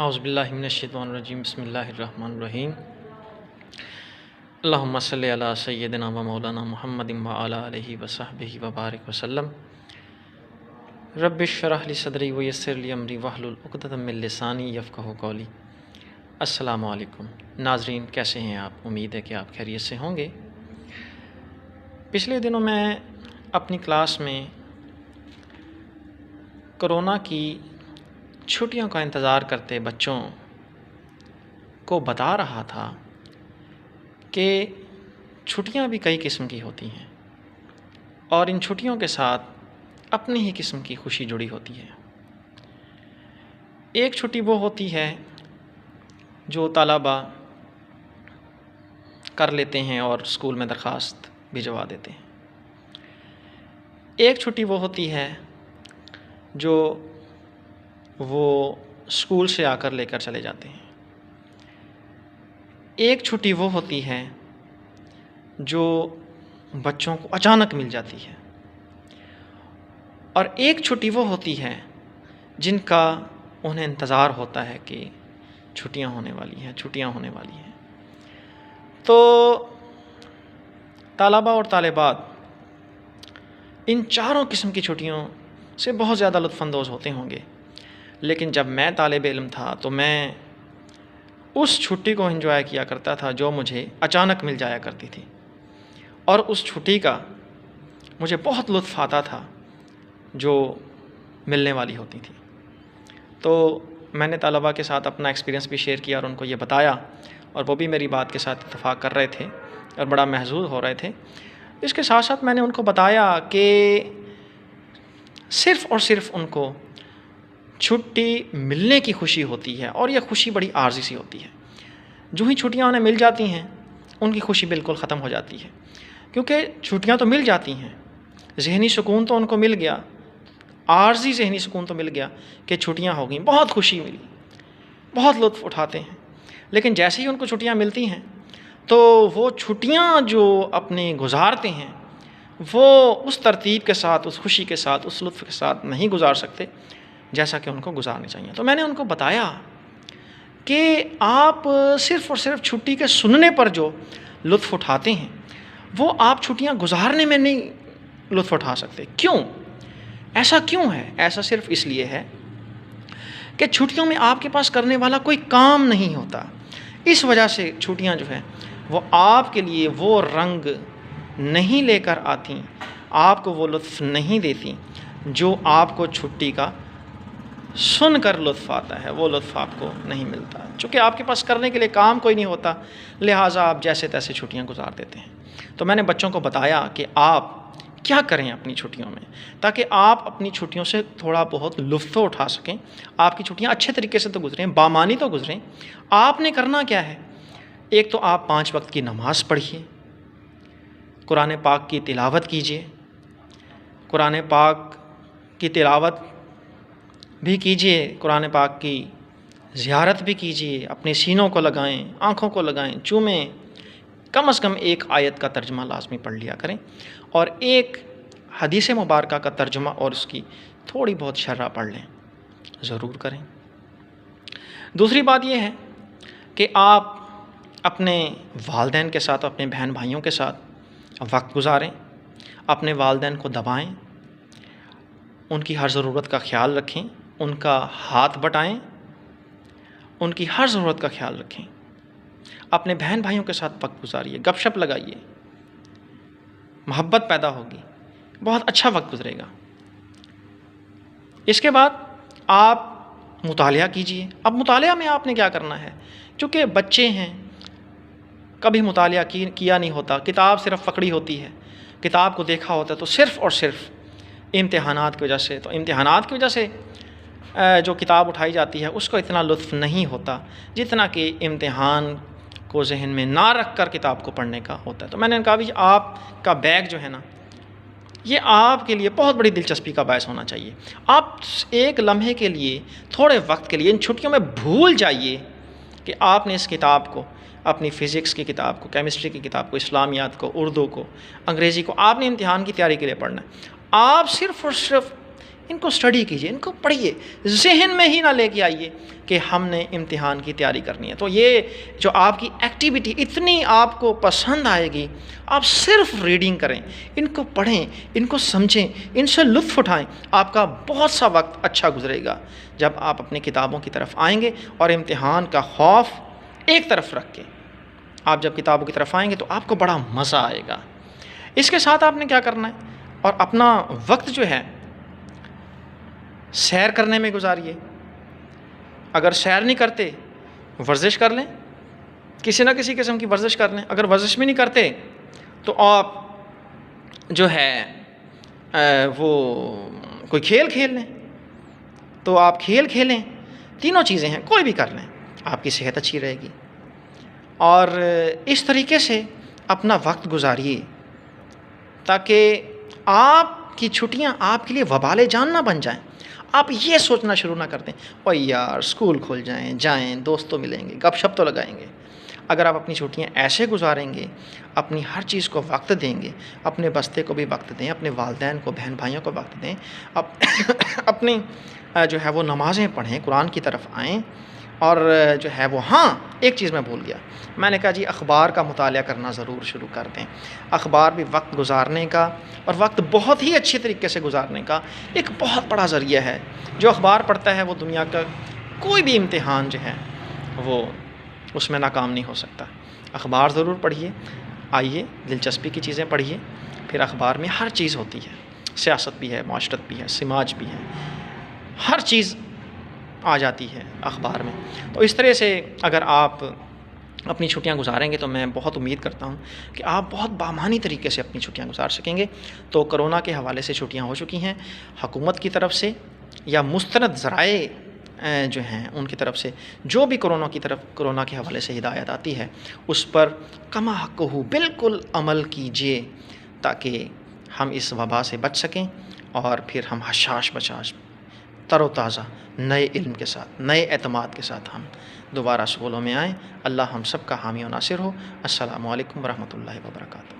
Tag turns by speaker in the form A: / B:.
A: औज़ुबिल्लाहि मिनश्शैतानिर्रजीम बिस्मिल्लाहिर्रहमानिर्रहीम। अल्लाहुम्मा सल्लि अला सय्यिदिना व मौलाना मुहम्मदिन व अला आलिहि व सहबिहि व बारिक वसल्लम। रब्बिश्रह ली सदरी व यस्सिर ली अमरी वहलुल उक़दतम मिन लिसानी यफ़क़हू क़ौली। अस्सलामु अलैकुम नाज़रीन, कैसे हैं आप? उम्मीद है कि आप खैरियत से होंगे। पिछले दिनों मैं अपनी क्लास में कोरोना की छुट्टियों का इंतज़ार करते बच्चों को बता रहा था कि छुट्टियां भी कई किस्म की होती हैं और इन छुट्टियों के साथ अपनी ही किस्म की खुशी जुड़ी होती है। एक छुट्टी वो होती है जो तलबा कर लेते हैं और स्कूल में दरख्वास्त भिजवा देते हैं। एक छुट्टी वो होती है जो वो स्कूल से आकर लेकर चले जाते हैं। एक छुट्टी वो होती है जो बच्चों को अचानक मिल जाती है और एक छुट्टी वो होती है जिनका उन्हें इंतज़ार होता है कि छुट्टियां होने वाली हैं। तो तलबा और तालिबात इन चारों किस्म की छुट्टियों से बहुत ज़्यादा लुत्फ़अंदोज़ होते होंगे, लेकिन जब मैं तालिब इल्म था तो मैं उस छुट्टी को एंजॉय किया करता था जो मुझे अचानक मिल जाया करती थी और उस छुट्टी का मुझे बहुत लुत्फ़ आता था जो मिलने वाली होती थी। तो मैंने तलबा के साथ अपना एक्सपीरियंस भी शेयर किया और उनको ये बताया और वो भी मेरी बात के साथ इत्तफ़ाक़ कर रहे थे और बड़ा महज़ूज़ हो रहे थे। इसके साथ साथ मैंने उनको बताया कि सिर्फ़ और सिर्फ उनको छुट्टी मिलने की खुशी होती है और यह खुशी बड़ी आर्ज़ी सी होती है। जो ही छुट्टियां उन्हें मिल जाती हैं उनकी खुशी बिल्कुल ख़त्म हो जाती है, क्योंकि छुट्टियां तो मिल जाती हैं, ज़हनी सुकून तो उनको मिल गया, आर्ज़ी ज़हनी सुकून तो मिल गया कि छुट्टियां हो गई, बहुत खुशी मिली, बहुत लुत्फ़ उठाते हैं। लेकिन जैसे ही उनको छुट्टियाँ मिलती हैं तो वो छुट्टियाँ जो अपने गुजारते हैं वो उस तरतीब के साथ, उस खुशी के साथ, उस लुत्फ़ के साथ नहीं गुजार सकते जैसा कि उनको गुजारनी चाहिए। तो मैंने उनको बताया कि आप सिर्फ़ और सिर्फ छुट्टी के सुनने पर जो लुत्फ़ उठाते हैं वो आप छुट्टियां गुजारने में नहीं लुत्फ़ उठा सकते। क्यों? ऐसा क्यों है? ऐसा सिर्फ़ इसलिए है कि छुट्टियों में आपके पास करने वाला कोई काम नहीं होता। इस वजह से छुट्टियां जो हैं वो आपके लिए वो रंग नहीं लेकर आती, आपको वो लुत्फ़ नहीं देती जो आपको छुट्टी का सुनकर लुत्फ़ आता है, वो लुत्फ़ आपको नहीं मिलता। चूँकि आपके पास करने के लिए काम कोई नहीं होता, लिहाजा आप जैसे तैसे छुट्टियां गुजार देते हैं। तो मैंने बच्चों को बताया कि आप क्या करें अपनी छुट्टियों में ताकि आप अपनी छुट्टियों से थोड़ा बहुत लुत्फ़ तो उठा सकें, आपकी छुट्टियां अच्छे तरीके से तो गुजरें, बामानी तो गुजरें। आपने करना क्या है? एक तो आप 5 वक्त की नमाज़ पढ़िए, कुरान पाक की तिलावत कीजिए, कुरान पाक की तिलावत भी कीजिए, कुरान पाक की ज़ियारत भी कीजिए, अपने सीनों को लगाएं, आँखों को लगाएं, चूमें, कम से कम एक आयत का तर्जुमा लाजमी पढ़ लिया करें और एक हदीस मुबारका का तर्जुमा और उसकी थोड़ी बहुत शर्ह पढ़ लें, ज़रूर करें। दूसरी बात यह है कि आप अपने वालिदैन के साथ, अपने बहन भाइयों के साथ वक्त गुजारें, अपने वालिदैन को दबाएं, उनकी हर ज़रूरत का ख्याल रखें, उनका हाथ बटाएं, उनकी हर ज़रूरत का ख्याल रखें। अपने बहन भाइयों के साथ वक्त गुजारिए, गपशप लगाइए, मोहब्बत पैदा होगी, बहुत अच्छा वक्त गुजरेगा। इसके बाद आप मुतालिया कीजिए। अब मुतालिया में आपने क्या करना है? चूँकि बच्चे हैं, कभी मुतालिया किया नहीं होता, किताब सिर्फ़ पकड़ी होती है, किताब को देखा होता है तो सिर्फ़ और सिर्फ इम्तिहानात की वजह से, तो इम्तिहानात की वजह से जो किताब उठाई जाती है उसको इतना लुत्फ़ नहीं होता जितना कि इम्तिहान को जहन में ना रख कर किताब को पढ़ने का होता है। तो मैंने कहा भी आपका बैग जो है ना, ये आपके लिए बहुत बड़ी दिलचस्पी का बायस होना चाहिए। आप एक लम्हे के लिए, थोड़े वक्त के लिए इन छुट्टियों में भूल जाइए कि आपने इस किताब को, अपनी फ़िज़िक्स की किताब को, केमिस्ट्री की किताब को, इस्लामियात को, उर्दू को, अंग्रेज़ी को, आपने इम्तिहान की तैयारी के लिए पढ़ना है। आप सिर्फ़ और सिर्फ इनको स्टडी कीजिए, इनको पढ़िए, जहन में ही ना लेके आइए कि हमने इम्तिहान की तैयारी करनी है। तो ये जो आपकी एक्टिविटी इतनी आपको पसंद आएगी, आप सिर्फ रीडिंग करें, इनको पढ़ें, इनको समझें, इनसे लुत्फ़ उठाएं, आपका बहुत सा वक्त अच्छा गुजरेगा। जब आप अपनी किताबों की तरफ आएंगे और इम्तिहान का खौफ एक तरफ रख के आप जब किताबों की तरफ आएंगे तो आपको बड़ा मज़ा आएगा। इसके साथ आपने क्या करना है, और अपना वक्त जो है सैर करने में गुजारिए। अगर सैर नहीं करते, वर्जिश कर लें, किसी न किसी किस्म की वर्जिश कर लें। अगर वर्जिश भी नहीं करते तो आप जो है वो कोई खेल खेल लें, तो आप खेल खेलें। तीनों चीज़ें हैं, कोई भी कर लें, आपकी सेहत अच्छी रहेगी। और इस तरीके से अपना वक्त गुजारिए ताकि आपकी छुट्टियां आपके लिए वबाले जान ना बन जाएं। आप ये सोचना शुरू ना कर दें, और यार स्कूल खुल जाएं, दोस्तों मिलेंगे, गपशप तो लगाएंगे। अगर आप अपनी छुट्टियां ऐसे गुजारेंगे, अपनी हर चीज़ को वक्त देंगे, अपने बस्ते को भी वक्त दें, अपने वालिदैन को, बहन भाइयों को वक्त दें, अपनी जो है वो नमाज़ें पढ़ें, कुरान की तरफ आएँ, और जो है वो, हाँ एक चीज़ मैं भूल गया, मैंने कहा जी अखबार का मुताला करना ज़रूर शुरू कर दें। अखबार भी वक्त गुजारने का, और वक्त बहुत ही अच्छे तरीके से गुजारने का एक बहुत बड़ा ज़रिया है। जो अखबार पढ़ता है वो दुनिया का कोई भी इम्तिहान जो है वो उसमें नाकाम नहीं हो सकता। अखबार ज़रूर पढ़िए, आइए दिलचस्पी की चीज़ें पढ़िए। फिर अखबार में हर चीज़ होती है, सियासत भी है, माशरत भी है, समाज भी है, हर चीज़ आ जाती है अखबार में। तो इस तरह से अगर आप अपनी छुट्टियां गुजारेंगे तो मैं बहुत उम्मीद करता हूं कि आप बहुत बामानी तरीके से अपनी छुट्टियां गुजार सकेंगे। तो कोरोना के हवाले से छुट्टियां हो चुकी हैं, हुकूमत की तरफ से या मुस्तनद ज़राए जो हैं उनकी तरफ से जो भी कोरोना के हवाले से हिदायत आती है उस पर कमा हक़्क़ुहु बिल्कुल अमल कीजिए, ताकि हम इस वबा से बच सकें और फिर हम हशाश बशाश तरोताज़ा नए इल्म के साथ, नए एतमाद के साथ हम दोबारा स्कूलों में आएँ। अल्लाह हम सब का हामी और नासिर हो। अस्सलामु अलैकुम वरहमतुल्लाहि वबरकातुहू।